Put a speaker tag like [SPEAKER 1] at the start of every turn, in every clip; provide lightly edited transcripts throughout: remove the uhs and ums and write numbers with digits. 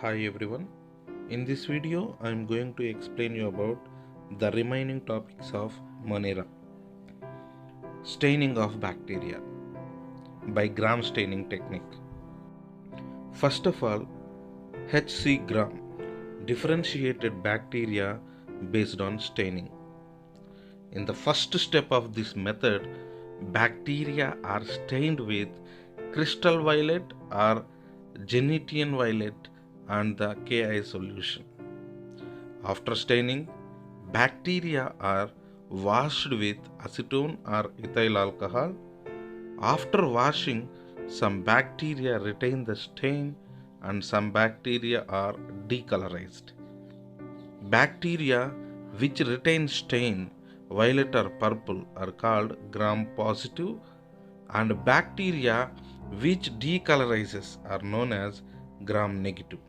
[SPEAKER 1] Hi everyone. In this video I am going to explain you about the remaining topics of Monera. Staining of bacteria by Gram staining technique. First of all, H.C. Gram differentiated bacteria based on staining. In the first step of this method, bacteria are stained with crystal violet or Genetian violet and the Ki solution. After staining, bacteria are washed with acetone or ethyl alcohol. After washing, some bacteria retain the stain and some bacteria are decolorized. Bacteria which retain stain, violet or purple, are called gram positive, and bacteria which decolorizes are known as gram negative.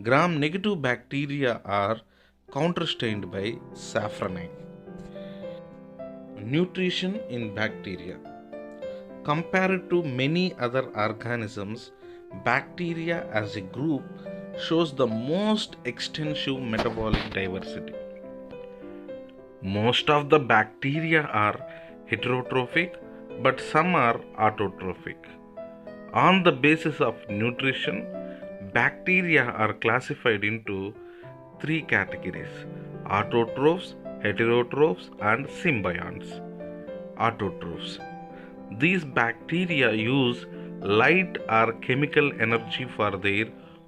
[SPEAKER 1] Gram negative bacteria are counterstained by safranine. Nutrition in bacteria. Compared to many other organisms, bacteria as a group shows the most extensive metabolic diversity. Most of the bacteria are heterotrophic, but some are autotrophic. On the basis of nutrition, bacteria are classified into three categories: autotrophs, heterotrophs, and symbionts. Autotrophs. These bacteria use light or chemical energy for their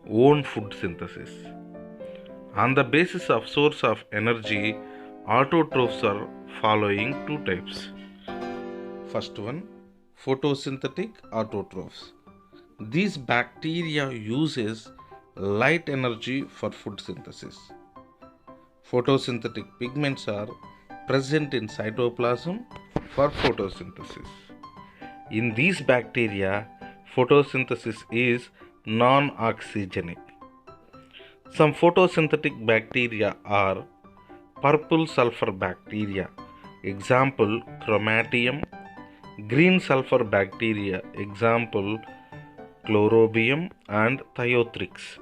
[SPEAKER 1] own food synthesis. On the basis of source of energy, autotrophs are following two types. First one, photosynthetic autotrophs. These bacteria uses light energy for food synthesis. Photosynthetic pigments are present in cytoplasm for photosynthesis. In these bacteria, photosynthesis is non-oxygenic. Some photosynthetic bacteria are purple sulfur bacteria, example chromatium; green sulfur bacteria, example chlorobium and thiothrix;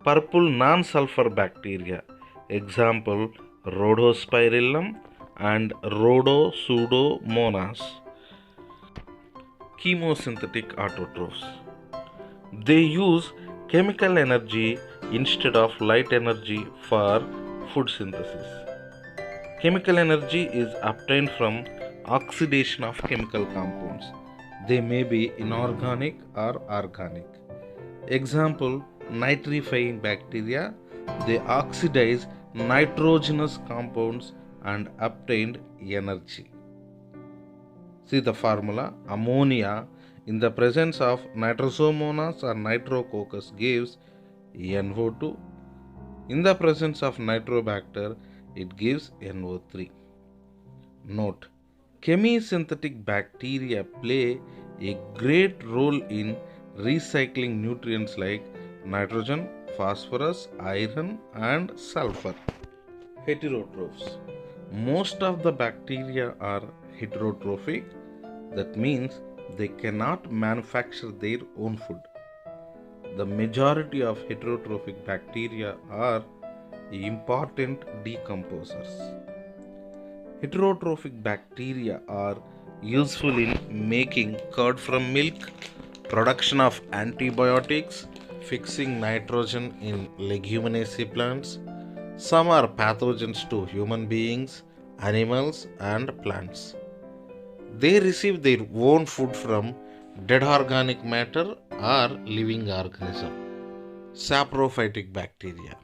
[SPEAKER 1] purple non-sulfur bacteria, example rhodospirillum and rhodopseudomonas. Chemosynthetic autotrophs. They use chemical energy instead of light energy for food synthesis. Chemical energy is obtained from oxidation of chemical compounds. They may be inorganic or organic. Example, nitrifying bacteria. They oxidize nitrogenous compounds and obtained energy. See the formula: ammonia in the presence of nitrosomonas or nitrococcus gives NO2. In the presence of nitrobacter, it gives NO3. Note: chemisynthetic bacteria play a great role in recycling nutrients like nitrogen, phosphorus, iron, and sulfur. Heterotrophs. Most of the bacteria are heterotrophic. That means they cannot manufacture their own food. The majority of heterotrophic bacteria are important decomposers. Heterotrophic bacteria are useful in making curd from milk, production of antibiotics, fixing nitrogen in leguminaceae plants. Some are pathogens to human beings, animals, and plants. They receive their own food from dead organic matter or living organism. Saprophytic bacteria.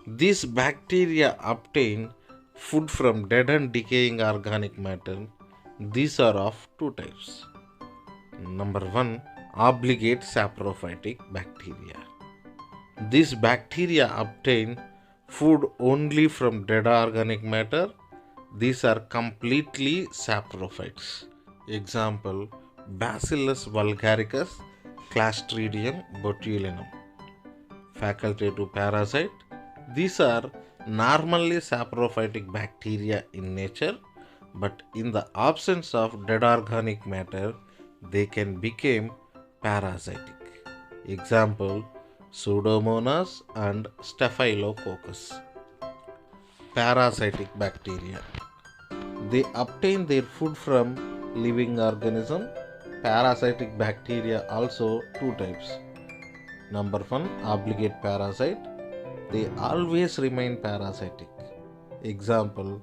[SPEAKER 1] These bacteria obtain food from dead and decaying organic matter. These are of two types. Number 1, obligate saprophytic bacteria. These bacteria obtain food only from dead organic matter. These are completely saprophytes. Example, Bacillus vulgaricus, Clostridium botulinum. Facultative parasite. These are normally saprophytic bacteria in nature, but in the absence of dead organic matter, they can become parasitic. Example, Pseudomonas and Staphylococcus. Parasitic bacteria. They obtain their food from living organism. Parasitic bacteria also two types. Number one, obligate parasite. They always remain parasitic. Example,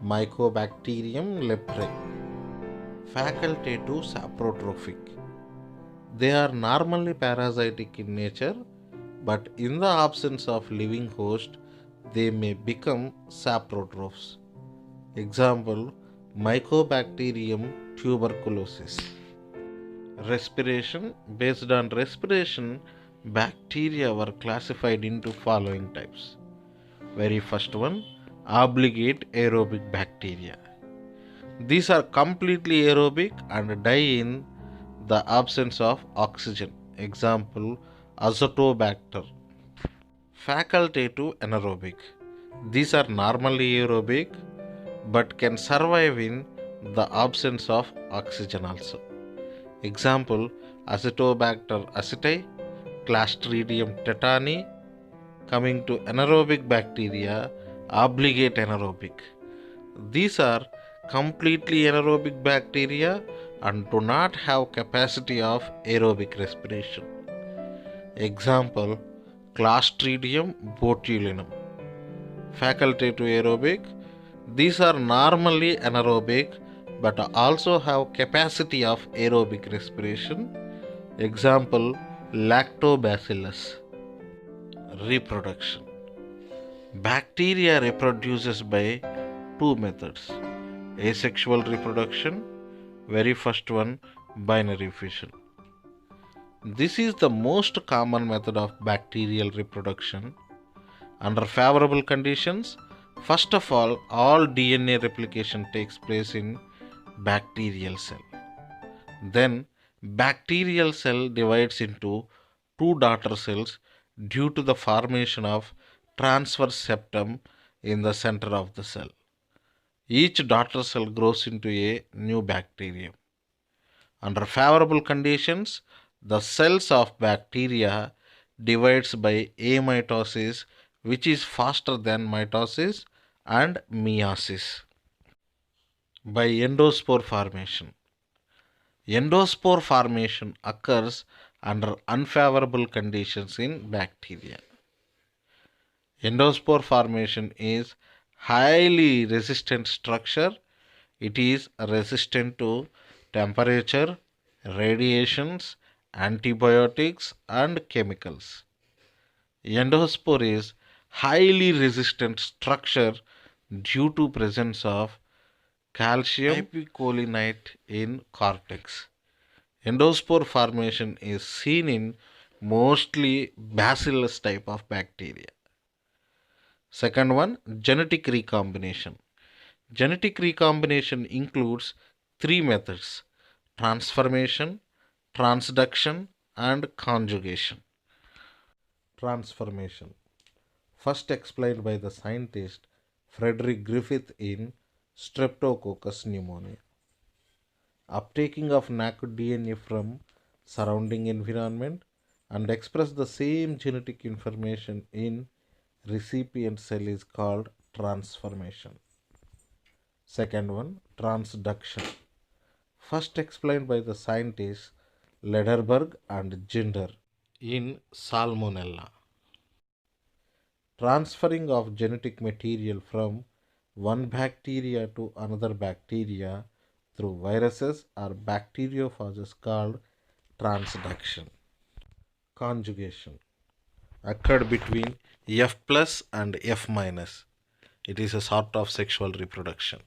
[SPEAKER 1] Mycobacterium leprae. Facultative saprotrophic. They are normally parasitic in nature, but in the absence of living host, they may become saprotrophs. Example, Mycobacterium tuberculosis. Respiration. Based on respiration, bacteria were classified into following types. Very first one, obligate aerobic bacteria. These are completely aerobic and die in the absence of oxygen. Example, Azotobacter. Facultative anaerobic. These are normally aerobic but can survive in the absence of oxygen also. Example, Acetobacter aceti, Clostridium tetani. Coming to anaerobic bacteria, obligate anaerobic. These are completely anaerobic bacteria and do not have capacity of aerobic respiration. Example, Clostridium botulinum. Facultative aerobic. These are normally anaerobic but also have capacity of aerobic respiration. Example, Lactobacillus. Reproduction. Bacteria reproduces by two methods. Asexual reproduction. Very first one, binary fission. This is the most common method of bacterial reproduction. Under favorable conditions, first of all DNA replication takes place in bacterial cell. Then, bacterial cell divides into two daughter cells due to the formation of transverse septum in the center of the cell. Each daughter cell grows into a new bacterium. Under favorable conditions, the cells of bacteria divides by amitosis, which is faster than mitosis and meiosis. By endospore formation. Endospore formation occurs under unfavorable conditions in bacteria. Endospore formation is highly resistant structure. It is resistant to temperature, radiations, antibiotics and chemicals. Endospore is highly resistant structure due to presence of calcium hypocolinite in cortex. Endospore formation is seen in mostly bacillus type of bacteria. Second one, genetic recombination. Genetic recombination includes three methods: transformation, transduction, and conjugation. Transformation. First explained by the scientist Frederick Griffith in Streptococcus pneumoniae. Uptaking of naked DNA from surrounding environment and express the same genetic information in recipient cell is called transformation. Second one, transduction. First explained by the scientists Lederberg and Ginder in Salmonella. Transferring of genetic material from one bacteria to another bacteria through viruses or bacteriophages called transduction. Conjugation occurred between F plus and F minus. It is a sort of sexual reproduction.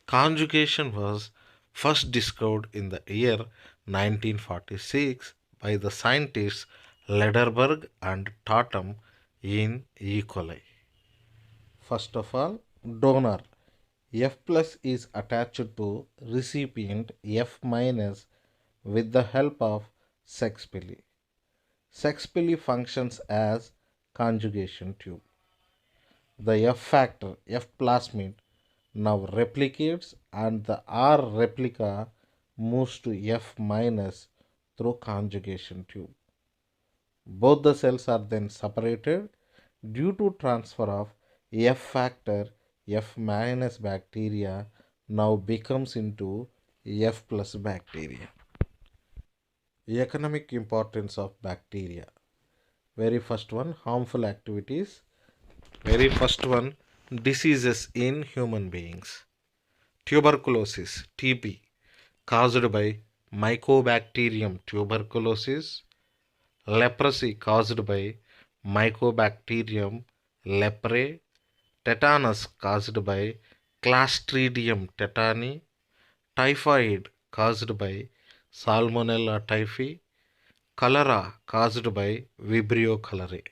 [SPEAKER 1] Conjugation was first discovered in the year 1946 by the scientists Lederberg and Tatum in E. coli. First of all, donor F plus is attached to recipient F minus with the help of sex pili. Sex pili functions as conjugation tube. The F factor, F plasmid, now replicates and the R replica moves to F minus through conjugation tube. Both the cells are then separated due to transfer of F factor. F minus bacteria now becomes into F plus bacteria. Economic importance of bacteria. Very first one, harmful activities. Very first one, diseases in human beings. Tuberculosis, TB, caused by Mycobacterium tuberculosis. Leprosy caused by Mycobacterium leprae. Tetanus caused by Clostridium tetani. Typhoid caused by Salmonella typhi. Cholera caused by Vibrio cholerae.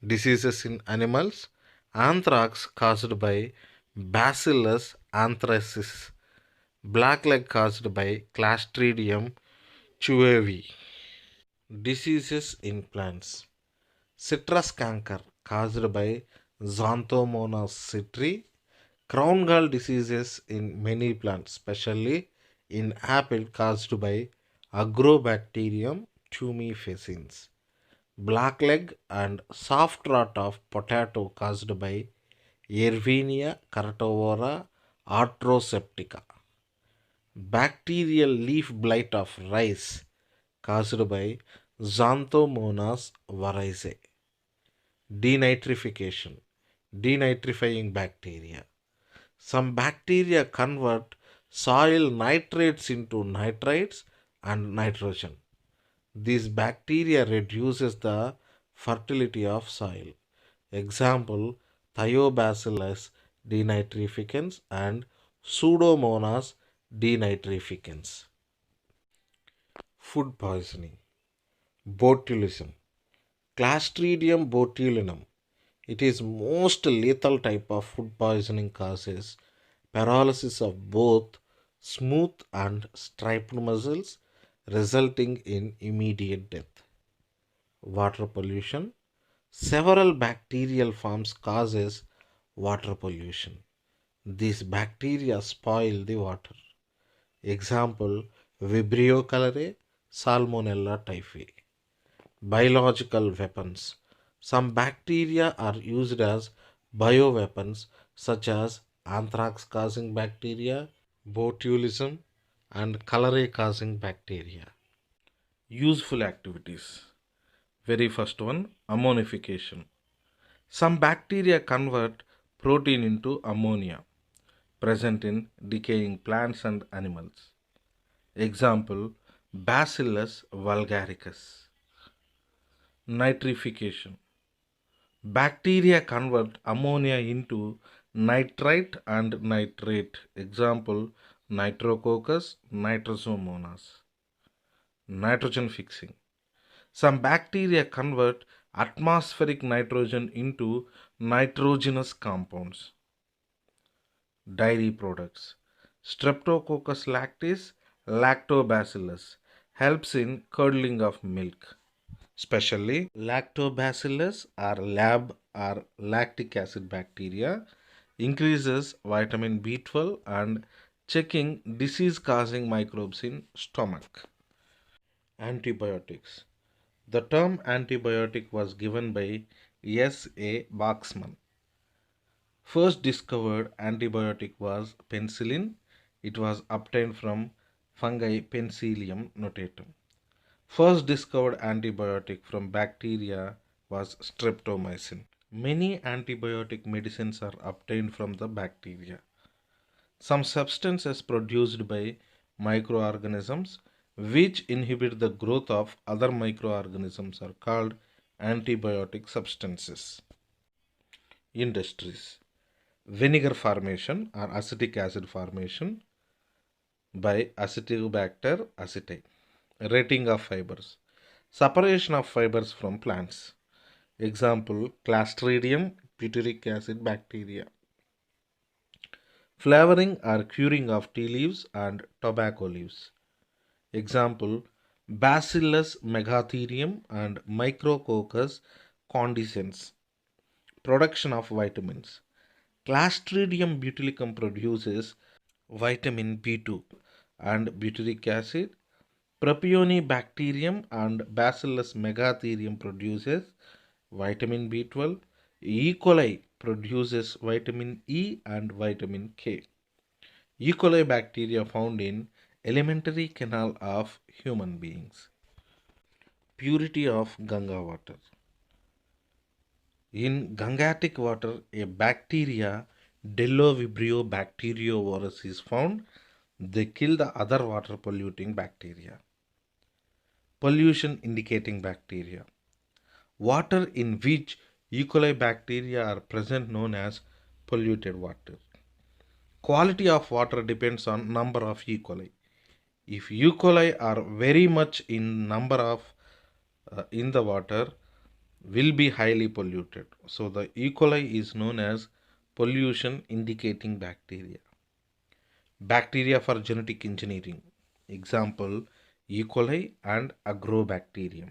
[SPEAKER 1] Diseases in animals. Anthrax caused by Bacillus anthracis. Blackleg caused by Clostridium chuevi. Diseases in plants. Citrus canker caused by Xanthomonas citri. Crown gall diseases in many plants, especially in apple, caused by Agrobacterium tumefaciens. Blackleg and soft rot of potato caused by Yervinia carnivora arthroseptica. Bacterial leaf blight of rice caused by Xanthomonas varaceae. Denitrification, denitrifying bacteria. Some bacteria convert soil nitrates into nitrites and nitrogen. These bacteria reduces the fertility of soil. Example, Thiobacillus denitrificans and Pseudomonas denitrificans. Food poisoning. Botulism. Clostridium botulinum. It is most lethal type of food poisoning, causes paralysis of both smooth and striped muscles, resulting in immediate death. Water pollution. Several bacterial forms causes water pollution. These bacteria spoil the water. Example, Vibrio cholerae, Salmonella typhi. Biological weapons. Some bacteria are used as bioweapons, such as anthrax causing bacteria, botulism, and cholera causing bacteria. Useful activities. Very first one, ammonification. Some bacteria convert protein into ammonia, present in decaying plants and animals. Example, Bacillus vulgaricus. Nitrification. Bacteria convert ammonia into nitrite and nitrate. Example, Nitrococcus nitrosomonas. Nitrogen fixing. Some bacteria convert atmospheric nitrogen into nitrogenous compounds. Dairy products. Streptococcus lactis, lactobacillus helps in curdling of milk. Especially lactobacillus or lab or lactic acid bacteria increases vitamin B12 and checking disease causing microbes in stomach. Antibiotics. The term antibiotic was given by S. A. Waxman. First discovered antibiotic was penicillin. It was obtained from fungi Penicillium notatum. First discovered antibiotic from bacteria was streptomycin. Many antibiotic medicines are obtained from the bacteria. Some substances produced by microorganisms which inhibit the growth of other microorganisms are called antibiotic substances. Industries. Vinegar formation or acetic acid formation by Acetobacter aceti. Rating of fibers. Separation of fibers from plants. Example, Clostridium butyric acid bacteria. Flavoring or curing of tea leaves and tobacco leaves. Example, Bacillus megatherium and Micrococcus condensans. Production of vitamins. Clostridium botulinum produces vitamin B2 and butyric acid. Propionibacterium and Bacillus megatherium produces vitamin B12. E. coli produces vitamin E and vitamin K. E. coli bacteria found in alimentary canal of human beings. Purity of Ganga water. In Gangatic water, a bacteria, Delovibrio bacteriovirus, is found. They kill the other water polluting bacteria. Pollution indicating bacteria. Water in which E. coli bacteria are present known as polluted water. Quality of water depends on number of E. coli. If E. coli are very much in number of in the water, will be highly polluted. So the E. coli is known as pollution indicating bacteria. Bacteria for genetic engineering. Example, E. coli and Agrobacterium.